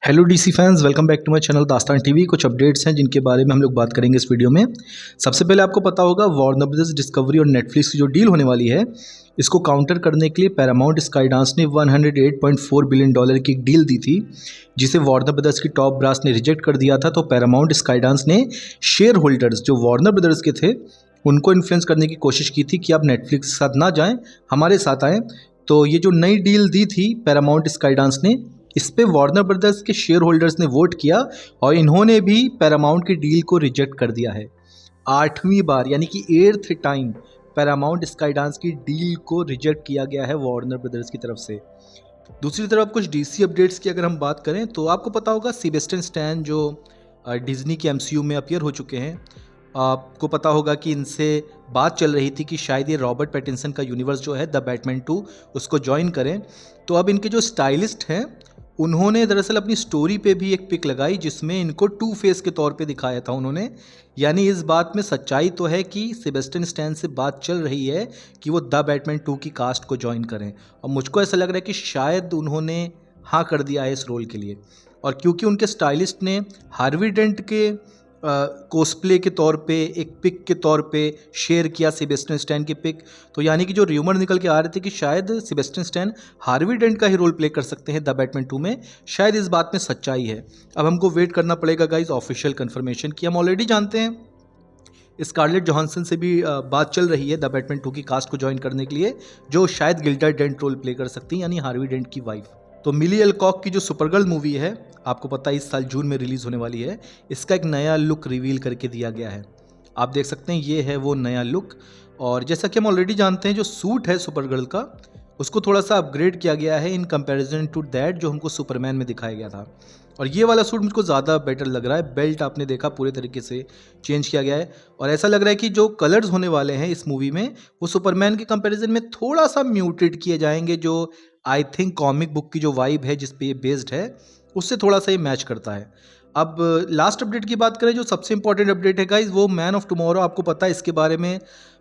Hello DC fans, welcome back to my channel Dastaan TV. कुछ updates हैं जिनके बारे में हम लोग बात करेंगे इस वीडियो में। सबसे पहले आपको पता होगा वार्नर ब्रदर्स, डिस्कवरी और नेटफ्लिक्स की जो डील होने वाली है, इसको काउंटर करने के लिए पैरामाउंट स्काईडांस ने $108.4 बिलियन की एक डील दी थी, जिसे वार्नर ब्रदर्स की टॉप ब्रास ने रिजेक्ट कर दिया था। तो पैरामाउंट स्काईडांस ने शेयर होल्डर्स जो वार्नर ब्रदर्स के थे उनको इन्फ्लुएंस करने की कोशिश की थी कि आप नेटफ्लिक्स के साथ ना जाएं, हमारे साथ आएँ। तो ये जो नई डील दी थी पैरामाउंट स्काईडांस ने, इस पे वार्नर ब्रदर्स के शेयर होल्डर्स ने वोट किया और इन्होंने भी पैरामाउंट की डील को रिजेक्ट कर दिया है। 8वीं बार यानी कि 8th टाइम पैरामाउंट स्काईडांस की डील को रिजेक्ट किया गया है वार्नर ब्रदर्स की तरफ से। दूसरी तरफ कुछ डीसी अपडेट्स की अगर हम बात करें तो आपको पता होगा सेबेस्टियन स्टैन जो डिज्नी के एमसीयू में अपीयर हो चुके हैं। आपको पता होगा कि इनसे बात चल रही थी कि शायद ये रॉबर्ट पैटिंसन का यूनिवर्स जो है द बैटमैन 2 उसको ज्वाइन करें। तो अब इनके जो स्टाइलिस्ट हैं उन्होंने दरअसल अपनी स्टोरी पे भी एक पिक लगाई जिसमें इनको टू फेस के तौर पे दिखाया था उन्होंने। यानी इस बात में सच्चाई तो है कि सेबेस्टियन स्टैन से बात चल रही है कि वो द बैटमैन 2 की कास्ट को ज्वाइन करें, और मुझको ऐसा लग रहा है कि शायद उन्होंने हाँ कर दिया है इस रोल के लिए। और क्योंकि उनके स्टाइलिस्ट ने हार्वी डेंट के कोस्प्ले के तौर पे एक पिक के तौर पे शेयर किया सेबेस्टियन स्टैन की पिक, तो यानी कि जो र्यूमर निकल के आ रहे थे कि शायद सेबेस्टियन स्टैन हार्वी डेंट का ही रोल प्ले कर सकते हैं द बैटमैन 2 में, शायद इस बात में सच्चाई है। अब हमको वेट करना पड़ेगा गाइज ऑफिशियल कंफर्मेशन की। हम ऑलरेडी जानते हैं स्कारलेट जोहानसन से भी बात चल रही है द बैटमैन 2 की कास्ट को ज्वाइन करने के लिए, जो शायद गिल्डा डेंट रोल प्ले कर सकती हैं, यानी हार्वी डेंट की वाइफ। तो मिली एल्कॉक की जो सुपरगर्ल मूवी है, आपको पता है इस साल जून में रिलीज होने वाली है, इसका एक नया लुक रिवील करके दिया गया है। आप देख सकते हैं ये है वो नया लुक। और जैसा कि हम ऑलरेडी जानते हैं जो सूट है सुपरगर्ल का, उसको थोड़ा सा अपग्रेड किया गया है इन कंपैरिजन टू दैट जो हमको सुपरमैन में दिखाया गया था। और ये वाला सूट मुझको ज़्यादा बेटर लग रहा है। बेल्ट आपने देखा पूरे तरीके से चेंज किया गया है, और ऐसा लग रहा है कि जो कलर्स होने वाले हैं इस मूवी में वो सुपरमैन के कंपैरिजन में थोड़ा सा म्यूटेड किए जाएंगे, जो आई थिंक कॉमिक बुक की जो वाइब है जिस पे ये बेस्ड है उससे थोड़ा सा ये मैच करता है। अब लास्ट अपडेट की बात करें, जो सबसे इंपॉर्टेंट अपडेट है गाइज, वो मैन ऑफ टुमारो। आपको पता है इसके बारे में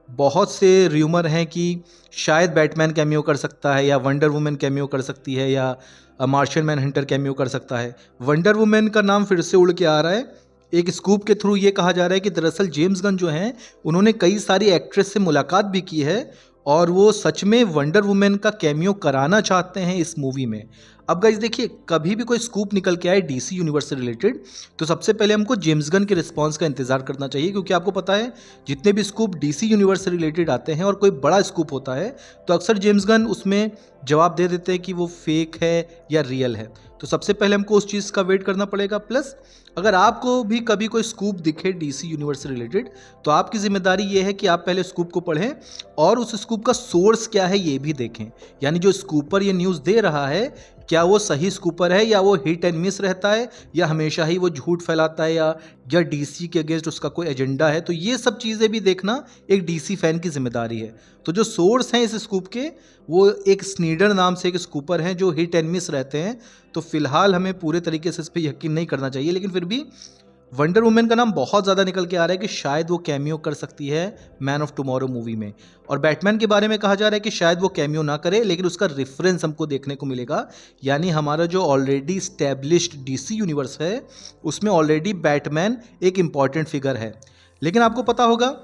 बहुत से र्यूमर हैं कि शायद बैटमैन कैमियो कर सकता है, या वंडर वुमेन कैमियो कर सकती है, या मार्शियन मैन हंटर कैमियो कर सकता है। वंडर वुमेन का नाम फिर से उड़ के आ रहा है। एक स्कूप के थ्रू ये कहा जा रहा है कि दरअसल जेम्स गन जो हैं उन्होंने कई सारी एक्ट्रेस से मुलाकात भी की है और वो सच में वंडर वुमेन का कैमियो कराना चाहते हैं इस मूवी में। अब गाइस देखिए, कभी भी कोई स्कूप निकल के आए डीसी यूनिवर्स से रिलेटेड तो सबसे पहले हमको जेम्स गन के रिस्पांस का इंतजार करना चाहिए, क्योंकि आपको पता है जितने भी स्कूप डीसी यूनिवर्स से रिलेटेड आते हैं और कोई बड़ा स्कूप होता है तो अक्सर जेम्स गन उसमें जवाब दे देते हैं कि वो फेक है या रियल है। तो सबसे पहले हमको उस चीज़ का वेट करना पड़ेगा। प्लस अगर आपको भी कभी कोई स्कूप दिखे डीसी यूनिवर्स से रिलेटेड तो आपकी जिम्मेदारी ये है कि आप पहले स्कूप को पढ़ें और उस स्कूप का सोर्स क्या है ये भी देखें। यानी जो स्कूपर ये न्यूज़ दे रहा है क्या वो सही स्कूपर है, या वो हिट एंड मिस रहता है, या हमेशा ही वो झूठ फैलाता है, या डीसी के अगेंस्ट उसका कोई एजेंडा है। तो ये सब चीज़ें भी देखना एक डीसी फैन की जिम्मेदारी है। तो जो सोर्स हैं इस स्कूप के, वो एक स्नीडर नाम से एक स्कूपर हैं जो हिट एंड मिस रहते हैं। तो फिलहाल हमें पूरे तरीके से इस पर यकीन नहीं करना चाहिए, लेकिन फिर भी वंडर वुमेन का नाम बहुत ज़्यादा निकल के आ रहा है कि शायद वो कैमियो कर सकती है मैन ऑफ टुमारो मूवी में। और बैटमैन के बारे में कहा जा रहा है कि शायद वो कैमियो ना करे, लेकिन उसका रेफरेंस हमको देखने को मिलेगा। यानी हमारा जो ऑलरेडी स्टैब्लिश्ड डीसी यूनिवर्स है उसमें ऑलरेडी बैटमैन एक इम्पॉर्टेंट फिगर है। लेकिन आपको पता होगा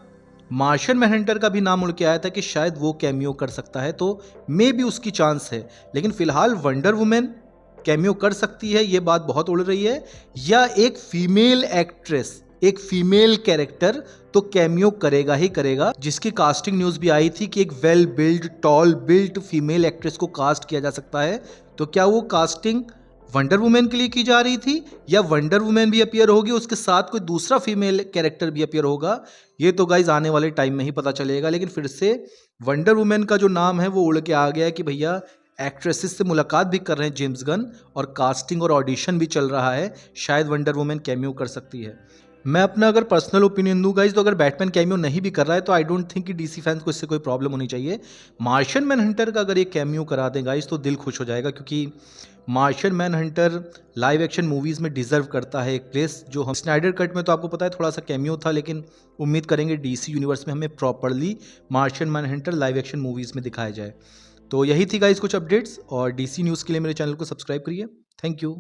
मार्शियन मैनहंटर का भी नाम उड़ के आया था कि शायद वो कैमियो कर सकता है, तो मे भी उसकी चांस है। लेकिन फिलहाल वंडर वुमेन कैमियो कर सकती है ये बात बहुत उड़ रही है, या एक फीमेल एक्ट्रेस, एक फीमेल कैरेक्टर तो कैमियो करेगा ही करेगा, जिसकी कास्टिंग न्यूज़ भी आई थी कि एक well build tall build female actress को कास्ट किया जा सकता है। तो क्या वो कास्टिंग वंडर वुमेन के लिए की जा रही थी, या वंडर वुमेन भी अपीयर होगी उसके साथ कोई दूसरा फीमेल कैरेक्टर भी अपीयर होगा, ये तो गाइज आने वाले टाइम में ही पता चलेगा। लेकिन फिर से वंडर वुमेन का जो नाम है वो उड़ के आ गया है कि भैया एक्ट्रेसेस से मुलाकात भी कर रहे हैं जेम्स गन, और कास्टिंग और ऑडिशन भी चल रहा है, शायद वंडर वुमेन कैमियो कर सकती है। मैं अपना अगर पर्सनल ओपिनियन दूँ गाइज, तो अगर बैटमैन कैमियो नहीं भी कर रहा है तो आई डोंट थिंक कि डीसी फैंस को इससे कोई प्रॉब्लम होनी चाहिए। मार्शियन मैन हंटर का अगर ये कैमियो करा दें गाइज तो दिल खुश हो जाएगा, क्योंकि Martian man Hunter live action movies में डिजर्व करता है एक प्लेस। जो हम स्नाइडर कट में तो आपको पता है थोड़ा सा कैमियो था, लेकिन उम्मीद करेंगे डीसी यूनिवर्स में हमें properly Martian man Hunter live action movies में दिखाया जाए। तो यही थी गाइज कुछ अपडेट्स, और डीसी न्यूज़ के लिए मेरे चैनल को सब्सक्राइब करिए। Thank you.